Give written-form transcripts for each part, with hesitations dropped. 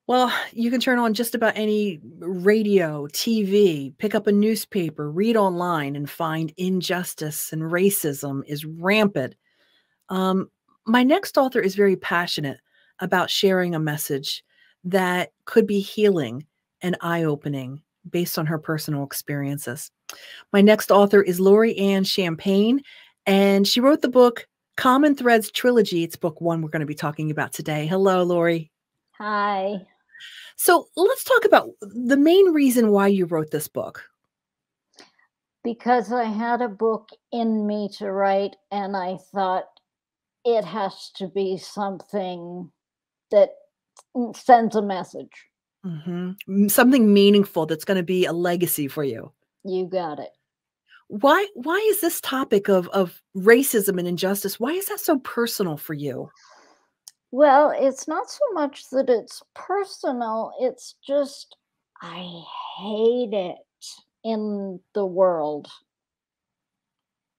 Well, you can turn on just about any radio, TV, pick up a newspaper, read online, and find injustice and racism is rampant. Um, my next author is very passionate about sharing a message that could be healing and eye opening based on her personal experiences. My next author is Lori Ann Champagne, and she wrote the book Common Threads Trilogy. It's book one we're going to be talking about today. Hello, Lori. Hi. So let's talk about the main reason why you wrote this book. Because I had a book in me to write, and I thought it has to be something that sends a message. Something meaningful that's going to be a legacy for you. You got it. Why is this topic of racism and injustice, why is that so personal for you? Well, it's not so much that it's personal, it's just I hate it in the world.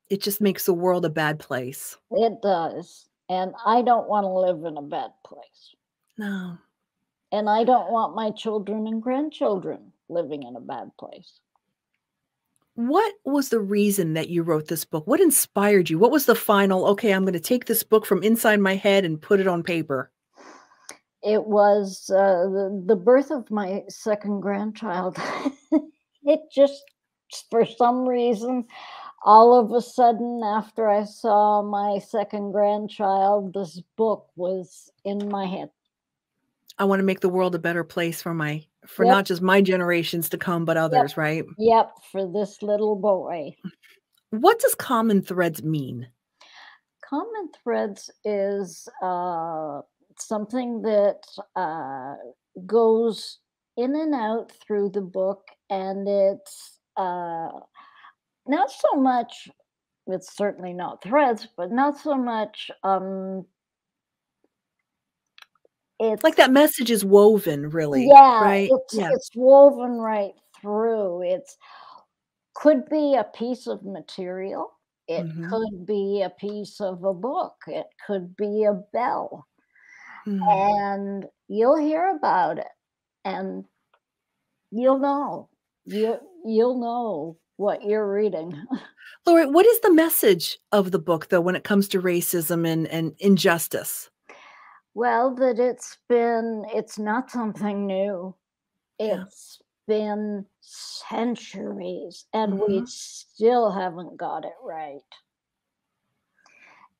It just makes the world a bad place. It does. And I don't want to live in a bad place. No. And I don't want my children and grandchildren living in a bad place. What was the reason that you wrote this book? What inspired you? What was the final, "Okay, I'm gonna take this book from inside my head and put it on paper"? It was the birth of my second grandchild. It just, for some reason, all of a sudden, after I saw my second grandchild, this book was in my head. I wanna make the world a better place for Yep, not just my generations to come, but yep, others, right? yep, for this little boy. What does common threads mean? Common threads is something that goes in and out through the book, and it's not so much, it's certainly not threads, but not so much, Like it's that message is woven really, yeah, right? it's Yeah. it's woven right through. It's could be a piece of material. It Mhm. could be a piece of a book. It could be a bell. Mm. And you'll hear about it, and you'll know. You'll know what you're reading. Lori, what is the message of the book, though, when it comes to racism and injustice? Well, that it's not something new. Yeah. It's been centuries, and we Mhm. still haven't got it right.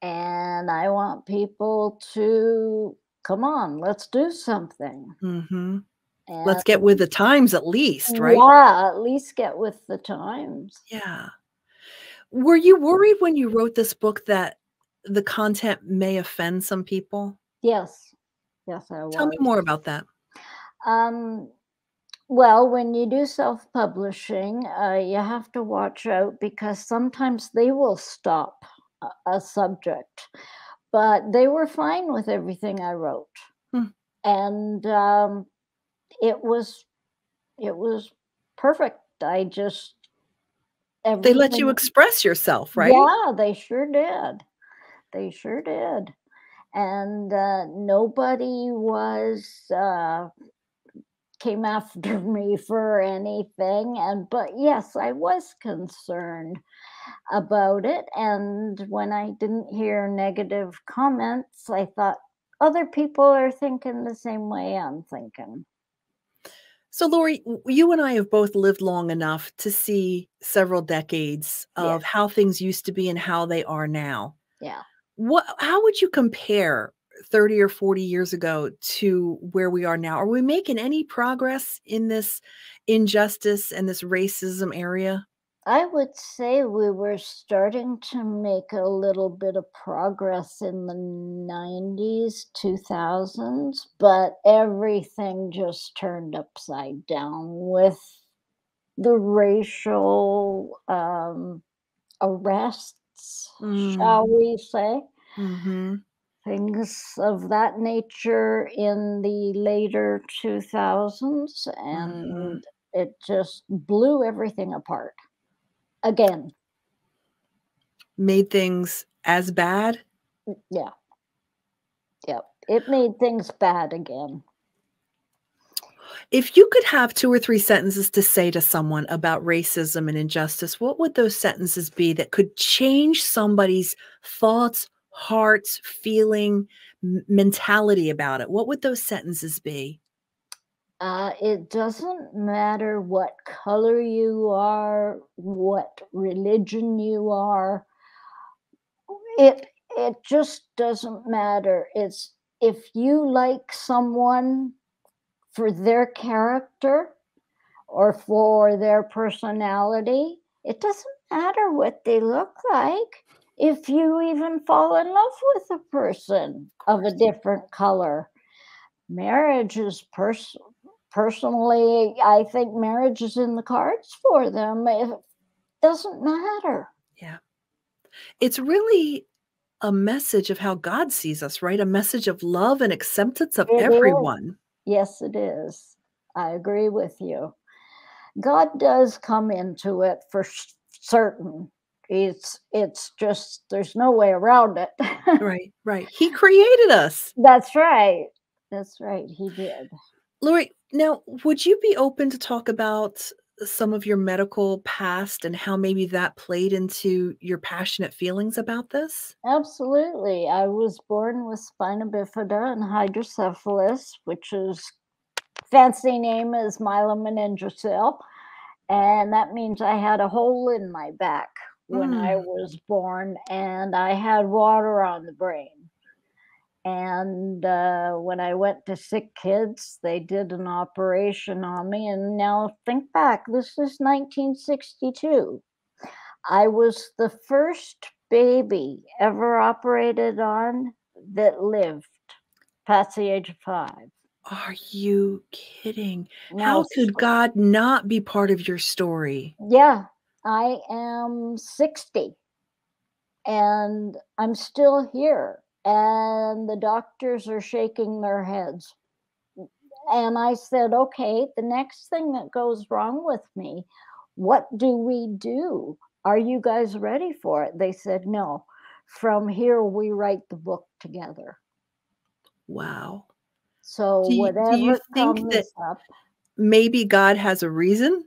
And I want people to come on, let's do something. Mhm. Let's get And with the times at least, right? yeah, at least get with the times. Yeah. Were you worried when you wrote this book that the content may offend some people? Yes, yes, I Tell me was. more about that. Um, well, when you do self-publishing, you have to watch out because sometimes they will stop a subject, but they were fine with everything I wrote, Hmm. and it was it was perfect. I just They let you everything. express yourself, right? Yeah, they sure did. They sure did. And nobody was came after me for anything, and but yes, I was concerned about it, and when I didn't hear negative comments, I thought other people are thinking the same way I'm thinking. So, Lori, you and I have both lived long enough to see several decades Yeah, of how things used to be and how they are now. yeah. How would you compare 30 or 40 years ago to where we are now? Are we making any progress in this injustice and this racism area? I would say we were starting to make a little bit of progress in the 90s, 2000s, but everything just turned upside down with the racial arrests, Mm, shall we say, mhm, things of that nature in the later 2000s, mhm. and it just blew everything apart again. Made things as bad? Yeah, yeah. It made things bad again. If you could have 2 or 3 sentences to say to someone about racism and injustice, what would those sentences be that could change somebody's thoughts, hearts, feeling, mentality about it? What would those sentences be? It doesn't matter what color you are, what religion you are. It just doesn't matter. It's if you like someone for their character or for their personality, it doesn't matter what they look like. If you even fall in love with a person of a different color, marriage is personally, I think marriage is in the cards for them. It doesn't matter. Yeah. It's really a message of how God sees us, right? A message of love and acceptance of It is. everyone. Yes, it is. I agree with you. God does come into it for certain. It's just there's no way around it. Right, right. He created us. That's right. That's right. He did. Lori, now, would you be open to talk about some of your medical past and how maybe that played into your passionate feelings about this? Absolutely. I was born with spina bifida and hydrocephalus, which is fancy name is myelomeningocele, and that means I had a hole in my back when I Mm. was born, and I had water on the brain. And when I went to sick kids, they did an operation on me. And now think back, this is 1962. I was the first baby ever operated on that lived past the age of 5. Are you kidding? Now, How could God not be part of your story? yeah, I am 60 and I'm still here. And the doctors are shaking their heads. And I said, okay, the next thing that goes wrong with me, what do we do? Are you guys ready for it? They said, no. From here, we write the book together. Wow. So Do you whatever think that comes up, maybe God has a reason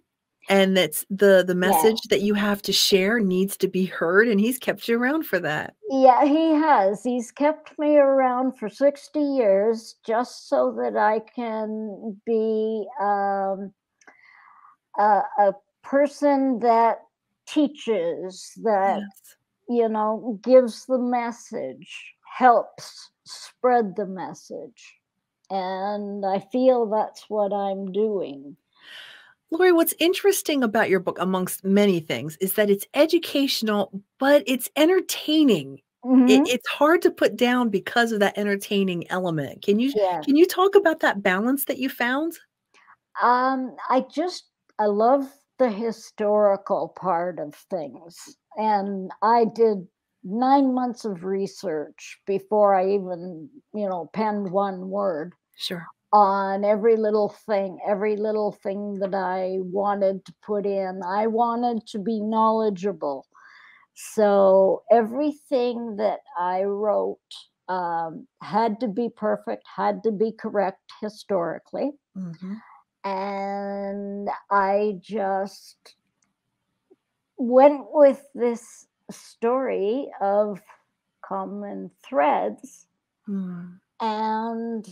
and that's the yeah, message that you have to share needs to be heard, and he's kept you around for that? yeah, he has. He's kept me around for 60 years just so that I can be a person that teaches, that Yes. gives the message, helps spread the message. And I feel that's what I'm doing. Lori, what's interesting about your book, amongst many things, is that it's educational, but it's entertaining. Hmm. It's hard to put down because of that entertaining element. Can you Yeah. can you talk about that balance that you found? I love the historical part of things. And I did 9 months of research before I even, penned one word Sure. on every little thing that I wanted to put in. I wanted to be knowledgeable. So everything that I wrote had to be perfect, had to be correct historically. Mhm. And I just went with this story of common threads, Mm. and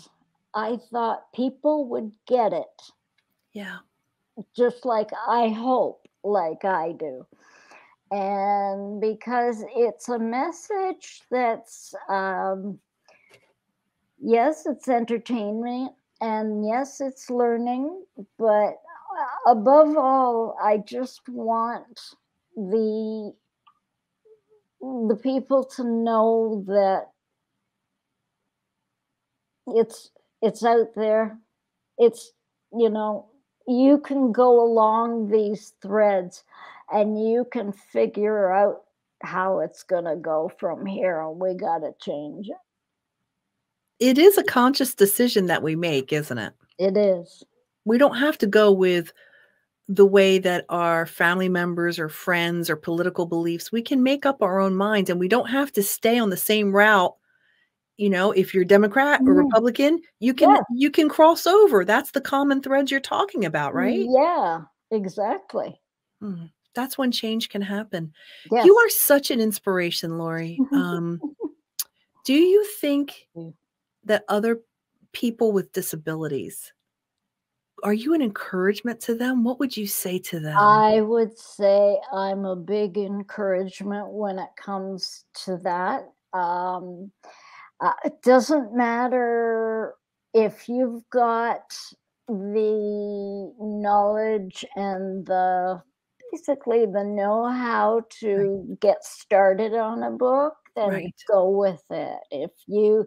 I thought people would get it, Yeah. just like I hope, like I do. And because it's a message that's, yes, it's entertainment, and yes, it's learning, but above all, I just want the the people to know that it's it's out there. It's you know, you can go along these threads and you can figure out how it's gonna go from here, and we gotta change it. It is a conscious decision that we make, isn't it? It is. We don't have to go with the way that our family members or friends or political beliefs, we can make up our own minds, and we don't have to stay on the same route You know, if you're Democrat or Mhm. Republican, Yeah, you can cross over. That's the common threads you're talking about, right? yeah, exactly. That's when change can happen. You Yes. are such an inspiration, Lori. Do you think that other people with disabilities, are you an encouragement to them? What would you say to them? I would say I'm a big encouragement when it comes to that. It doesn't matter if you've got the knowledge and the basically the know-how Right, to get started on a book, then right. go with it. If you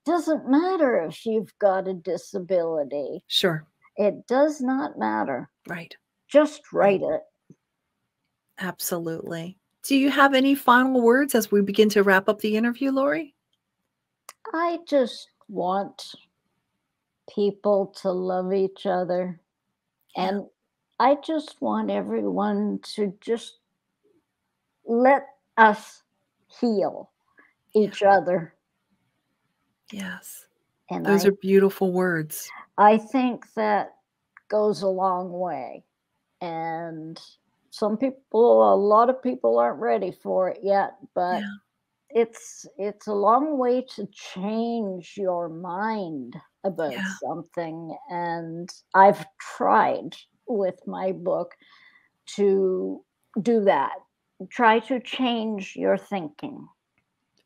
doesn't matter if you've got a disability. Sure. It does not matter. Right, Just right. write it. Absolutely. Do you have any final words as we begin to wrap up the interview, Lori? I just want people to love each other. Yeah. And I just want everyone to just let us heal Yeah. each other. Yes. And Those are beautiful words. I think that goes a long way. And a lot of people aren't ready for it yet, but Yeah. it's a long way to change your mind about Yeah. something, and I've tried with my book to do that. Try to change your thinking.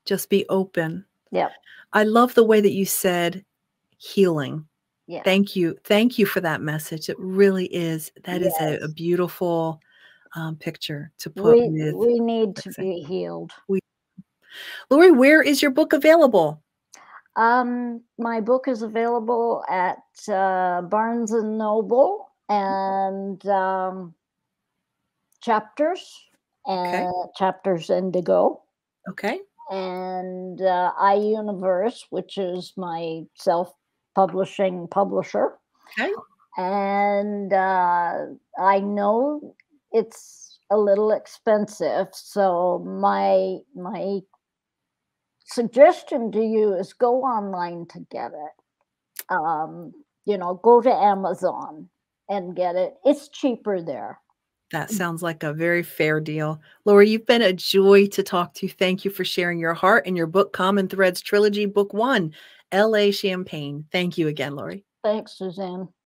Just be open. Yep. I love the way that you said healing. Yeah. Thank you. Thank you for that message. It really is. That is a Yes. beautiful picture to put with We need to fixing. be healed. We, Lori, where is your book available? My book is available at Barnes and Noble and Okay. Chapters Indigo Okay. and iUniverse, which is my self-publishing publisher. Okay. And I know it's a little expensive, so my suggestion to you is go online to get it. Go to Amazon and get it. It's cheaper there. That sounds like a very fair deal. Lori, you've been a joy to talk to. Thank you for sharing your heart and your book, Common Threads Trilogy, Book One, LA Champagne. Thank you again, Lori. Thanks, Suzanne.